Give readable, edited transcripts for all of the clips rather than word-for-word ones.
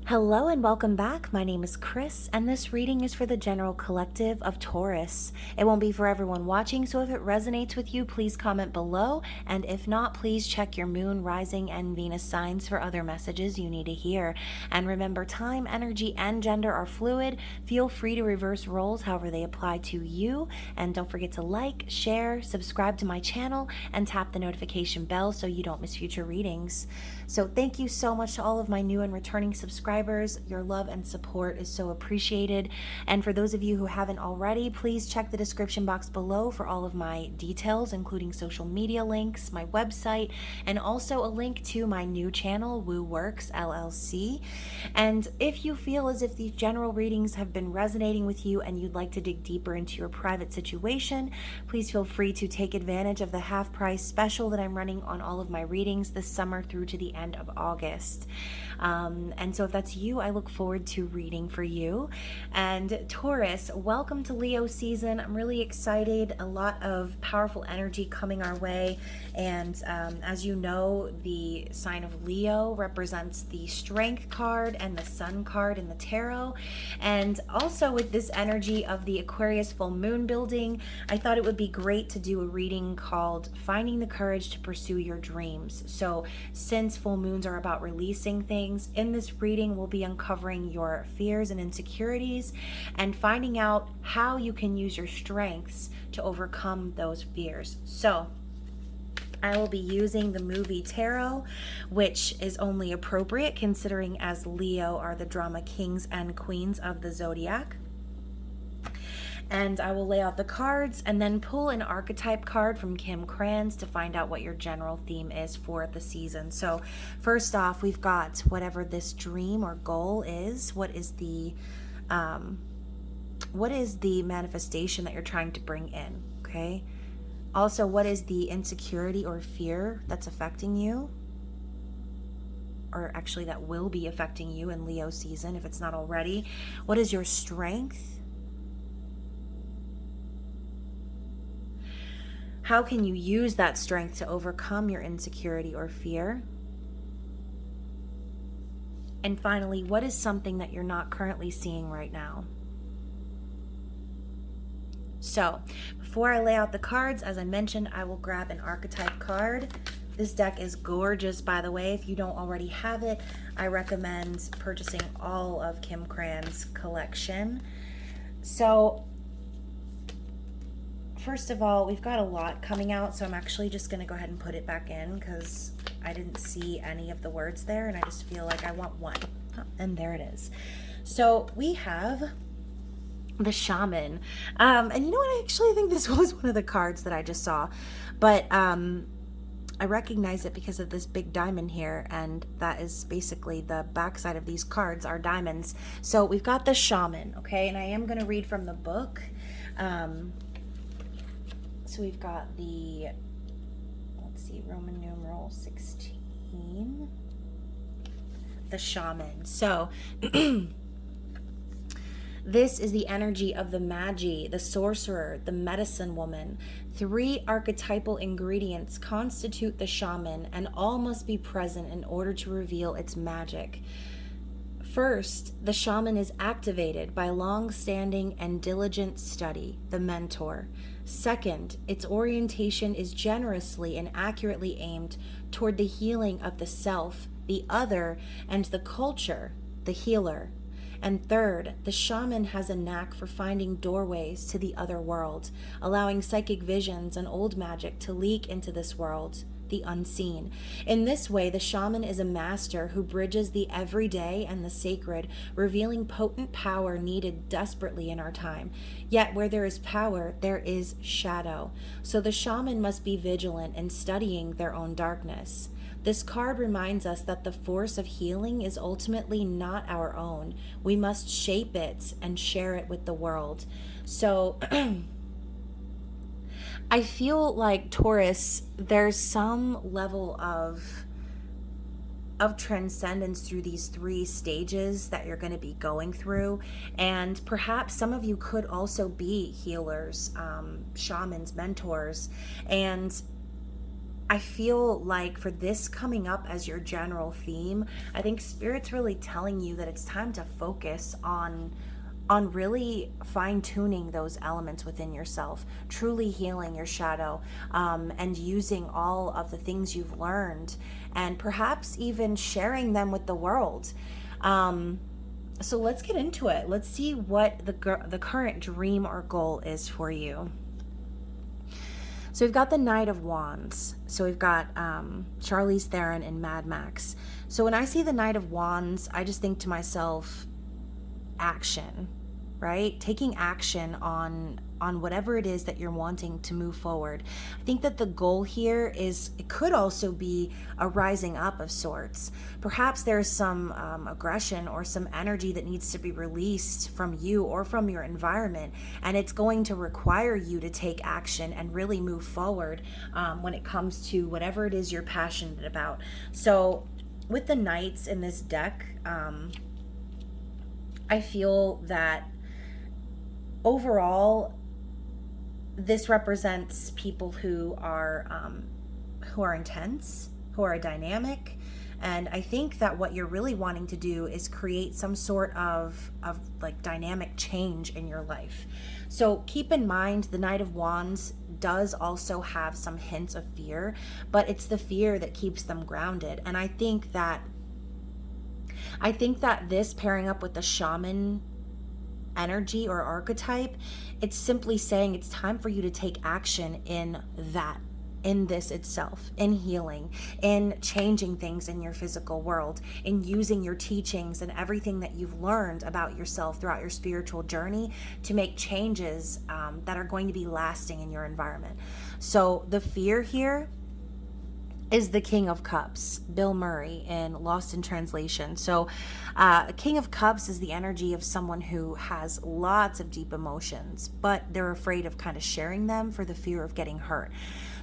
Hello and welcome back. My name is Chris, and this reading is for the general collective of Taurus. It won't be for everyone watching, so if it resonates with you, please comment below, and if not, please check your moon, rising, and Venus signs for other messages you need to hear. And remember, time, energy, and gender are fluid. Feel free to reverse roles however they apply to you, and don't forget to like, share, subscribe to my channel, and tap the notification bell so you don't miss future readings. So thank you so much to all of my new and returning subscribers. Your love and support is so appreciated. And for those of you who haven't already, please check the description box below for all of my details, including social media links, my website, and also a link to my new channel, Woo Works LLC. And if you feel as if these general readings have been resonating with you and you'd like to dig deeper into your private situation, please feel free to take advantage of the half price special that I'm running on all of my readings this summer through to the end of August. And so if that's you, I look forward to reading for you. And Taurus, welcome to Leo season. I'm really excited. A lot of powerful energy coming our way. And as you know, the sign of Leo represents the Strength card and the Sun card in the tarot. And also with this energy of the Aquarius full moon building, I thought it would be great to do a reading called Finding the Courage to Pursue Your Dreams. So since full moons are about releasing things, in this reading we'll be uncovering your fears and insecurities and finding out how you can use your strengths to overcome those fears. So I will be using the movie tarot, which is only appropriate considering as Leo are the drama kings and queens of the zodiac. And I will lay out the cards and then pull an archetype card from Kim Kranz to find out what your general theme is for the season. So first off, we've got whatever this dream or goal is. What is the manifestation that you're trying to bring in? Okay. Also, what is the insecurity or fear that's affecting you? Or actually that will be affecting you in Leo season if it's not already. What is your strength? How can you use that strength to overcome your insecurity or fear? And finally, what is something that you're not currently seeing right now? So, before I lay out the cards, as I mentioned, I will grab an archetype card. This deck is gorgeous, by the way. If you don't already have it, I recommend purchasing all of Kim Kranz's collection. So, first of all, we've got a lot coming out, so I'm actually just going to go ahead and put it back in because I didn't see any of the words there, and I just feel like I want one. And there it is. So we have the Shaman. And you know what? I actually think this was one of the cards that I just saw. But I recognize it because of this big diamond here, and that is basically the backside of these cards are diamonds. So we've got the Shaman, okay? And I am going to read from the book. So we've got the, let's see, Roman numeral 16, the Shaman. So this is the energy of the Magi, the sorcerer, the medicine woman. 3 archetypal ingredients constitute the Shaman, and all must be present in order to reveal its magic. First, the Shaman is activated by long-standing and diligent study, the mentor. Second, its orientation is generously and accurately aimed toward the healing of the self, the other, and the culture, the healer. And third, the Shaman has a knack for finding doorways to the other world, allowing psychic visions and old magic to leak into this world, the unseen. In this way, the Shaman is a master who bridges the everyday and the sacred, revealing potent power needed desperately in our time. Yet where there is power, there is shadow. So the Shaman must be vigilant in studying their own darkness. This card reminds us that the force of healing is ultimately not our own. We must shape it and share it with the world. So I feel like Taurus, there's some level of transcendence through these 3 stages that you're going to be going through. And perhaps some of you could also be healers, shamans, mentors. And I feel like for this coming up as your general theme, I think Spirit's really telling you that it's time to focus on really fine-tuning those elements within yourself, truly healing your shadow, and using all of the things you've learned, and perhaps even sharing them with the world. So let's get into it. Let's see what the current dream or goal is for you. So we've got the Knight of Wands. So we've got Charlize Theron in Mad Max. So when I see the Knight of Wands, I just think to myself, action, right? Taking action on whatever it is that you're wanting to move forward. I think that the goal here is, it could also be a rising up of sorts. Perhaps there's some aggression or some energy that needs to be released from you or from your environment, and it's going to require you to take action and really move forward when it comes to whatever it is you're passionate about. So with the Knights in this deck, I feel that overall, this represents people who are intense, who are dynamic, and I think that what you're really wanting to do is create some sort of like dynamic change in your life. So keep in mind, the Knight of Wands does also have some hints of fear, but it's the fear that keeps them grounded. And I think that this pairing up with the shaman energy or archetype, it's simply saying it's time for you to take action in this itself, in healing, in changing things in your physical world, in using your teachings and everything that you've learned about yourself throughout your spiritual journey to make changes that are going to be lasting in your environment. So the fear here is the King of Cups, Bill Murray in Lost in Translation. So King of Cups is the energy of someone who has lots of deep emotions, but they're afraid of kind of sharing them for the fear of getting hurt.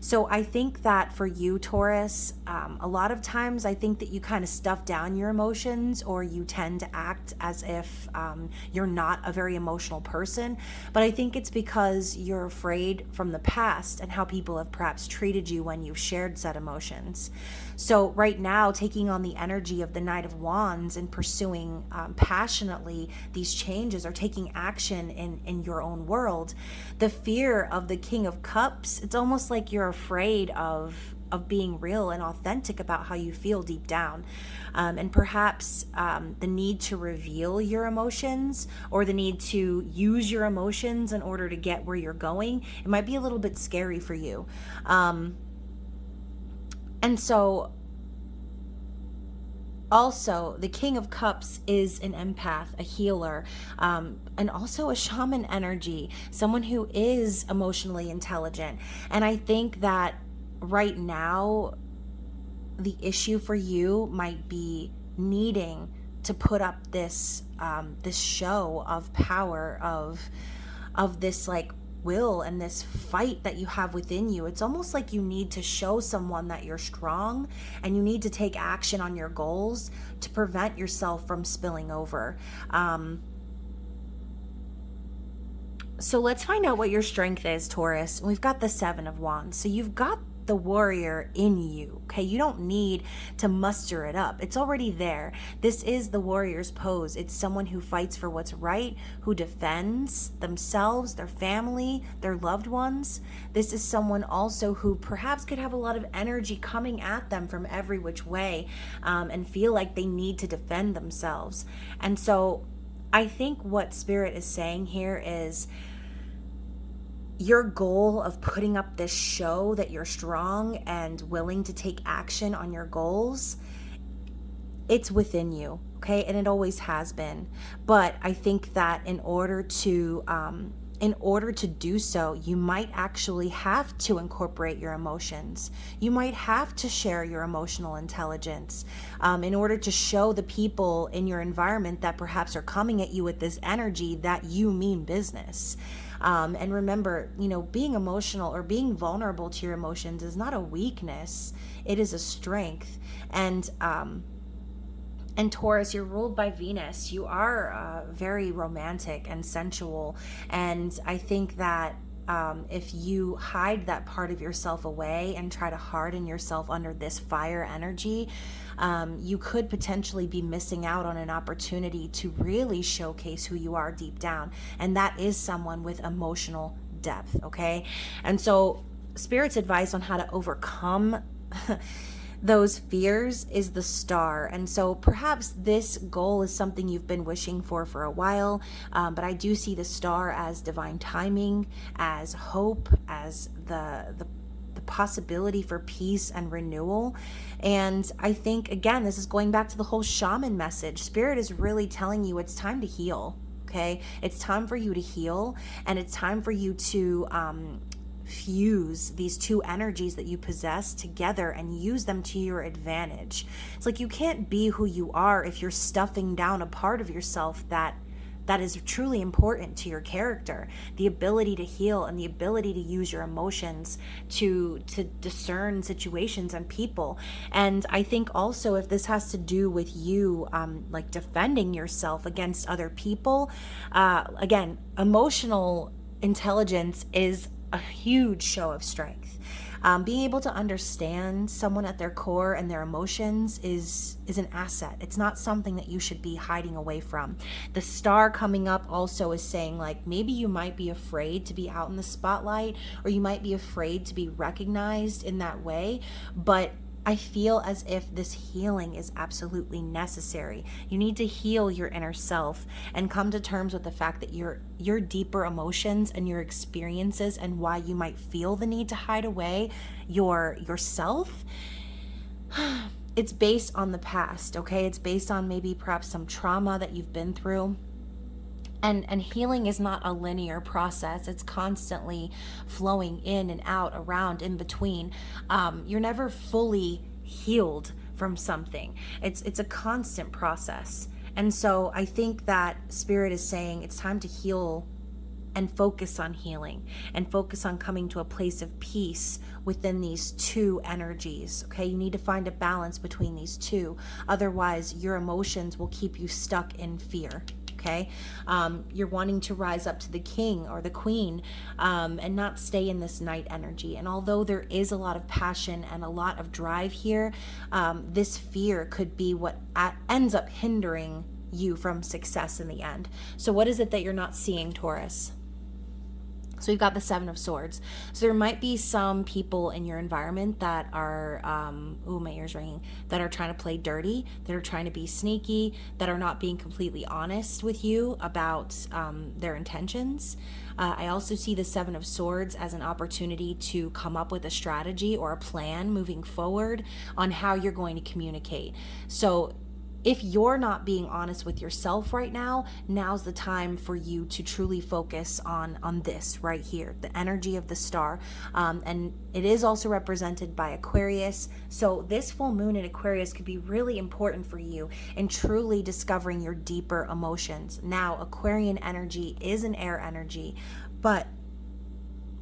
So I think that for you, Taurus, a lot of times I think that you kind of stuff down your emotions, or you tend to act as if you're not a very emotional person. But I think it's because you're afraid from the past and how people have perhaps treated you when you've shared said emotions. So right now, taking on the energy of the Knight of Wands and pursuing passionately these changes or taking action in your own world, the fear of the King of Cups, it's almost like you're afraid of being real and authentic about how you feel deep down. And perhaps the need to reveal your emotions, or the need to use your emotions in order to get where you're going, it might be a little bit scary for you. And so also, the King of Cups is an empath, a healer, and also a shaman energy, someone who is emotionally intelligent. And I think that right now, the issue for you might be needing to put up this show of power, of this like will and this fight that you have within you. It's almost like you need to show someone that you're strong, and you need to take action on your goals to prevent yourself from spilling over. So let's find out what your strength is, Taurus. We've got the Seven of Wands. So you've got the warrior in you, okay? You don't need to muster it up. It's already there. This is the warrior's pose. It's someone who fights for what's right, who defends themselves, their family, their loved ones. This is someone also who perhaps could have a lot of energy coming at them from every which way, and feel like they need to defend themselves. And so I think what Spirit is saying here is, your goal of putting up this show that you're strong and willing to take action on your goals, it's within you, okay? And it always has been. But I think that in order to do so, you might actually have to incorporate your emotions. You might have to share your emotional intelligence in order to show the people in your environment that perhaps are coming at you with this energy that you mean business. And remember, being emotional or being vulnerable to your emotions is not a weakness. It is a strength. And Taurus, you're ruled by Venus. You are very romantic and sensual. And I think that if you hide that part of yourself away and try to harden yourself under this fire energy, you could potentially be missing out on an opportunity to really showcase who you are deep down. And that is someone with emotional depth, okay? And so Spirit's advice on how to overcome those fears is the star. And so perhaps this goal is something you've been wishing for a while, but I do see the star as divine timing, as hope, as the possibility for peace and renewal. And I think, again, this is going back to the whole shaman message. Spirit is really telling you it's time to heal, okay? It's time for you to heal, and it's time for you to fuse these two energies that you possess together and use them to your advantage. It's like you can't be who you are if you're stuffing down a part of yourself that is truly important to your character. The ability to heal and the ability to use your emotions to discern situations and people. And I think also, if this has to do with you like defending yourself against other people, again, emotional intelligence is a huge show of strength. Being able to understand someone at their core and their emotions is an asset. It's not something that you should be hiding away from. The star coming up also is saying, like, maybe you might be afraid to be out in the spotlight, or you might be afraid to be recognized in that way, but I feel as if this healing is absolutely necessary. You need to heal your inner self and come to terms with the fact that your deeper emotions and your experiences and why you might feel the need to hide away yourself, it's based on the past, okay? It's based on maybe perhaps some trauma that you've been through. And healing is not a linear process. It's constantly flowing in and out, around, in between. You're never fully healed from something. It's a constant process. And so I think that Spirit is saying it's time to heal and focus on healing and focus on coming to a place of peace within these two energies, okay? You need to find a balance between these two. Otherwise, your emotions will keep you stuck in fear. Okay, you're wanting to rise up to the king or the queen and not stay in this night energy. And although there is a lot of passion and a lot of drive here, this fear could be what ends up hindering you from success in the end. So what is it that you're not seeing, Taurus? So you've got the Seven of Swords. So there might be some people in your environment that are, my ear's ringing, that are trying to play dirty, that are trying to be sneaky, that are not being completely honest with you about their intentions. I also see the Seven of Swords as an opportunity to come up with a strategy or a plan moving forward on how you're going to communicate. So if you're not being honest with yourself right now, now's the time for you to truly focus on this right here, the energy of the star. And it is also represented by Aquarius. So this full moon in Aquarius could be really important for you in truly discovering your deeper emotions. Now, Aquarian energy is an air energy, but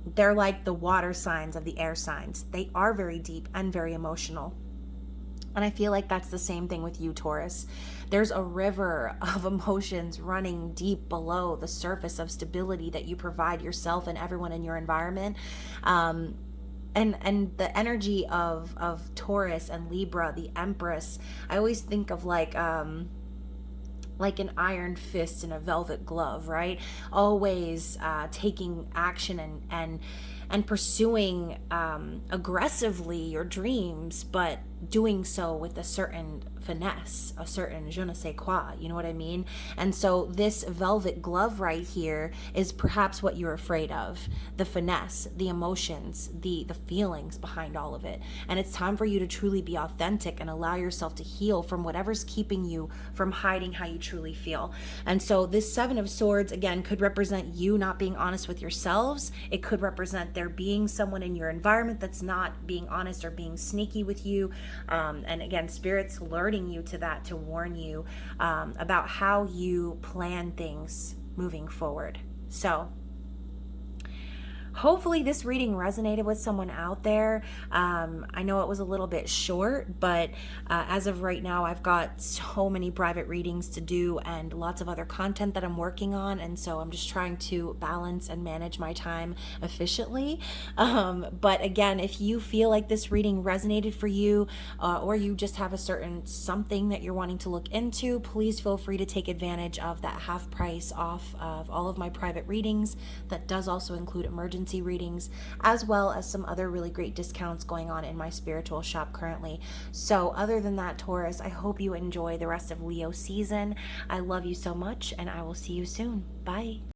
they're like the water signs of the air signs. They are very deep and very emotional. And I feel like that's the same thing with you, Taurus. There's a river of emotions running deep below the surface of stability that you provide yourself and everyone in your environment. And the energy of Taurus and Libra, the Empress, I always think of like an iron fist in a velvet glove, right? Always taking action and pursuing aggressively your dreams, but doing so with a certain finesse, a certain je ne sais quoi, you know what I mean? And so this velvet glove right here is perhaps what you're afraid of, the finesse, the emotions, the feelings behind all of it. And it's time for you to truly be authentic and allow yourself to heal from whatever's keeping you from hiding how you truly feel. And so this Seven of Swords, again, could represent you not being honest with yourselves. It could represent there being someone in your environment that's not being honest or being sneaky with you. And again, Spirit's alerting you to that, to warn you about how you plan things moving forward. So Hopefully this reading resonated with someone out there. I know it was a little bit short, but as of right now, I've got so many private readings to do and lots of other content that I'm working on. And so I'm just trying to balance and manage my time efficiently. But again, if you feel like this reading resonated for you, or you just have a certain something that you're wanting to look into, please feel free to take advantage of that half price off of all of my private readings. That does also include emergency readings, as well as some other really great discounts going on in my spiritual shop currently. So other than that, Taurus, I hope you enjoy the rest of Leo season. I love you so much, and I will see you soon. Bye.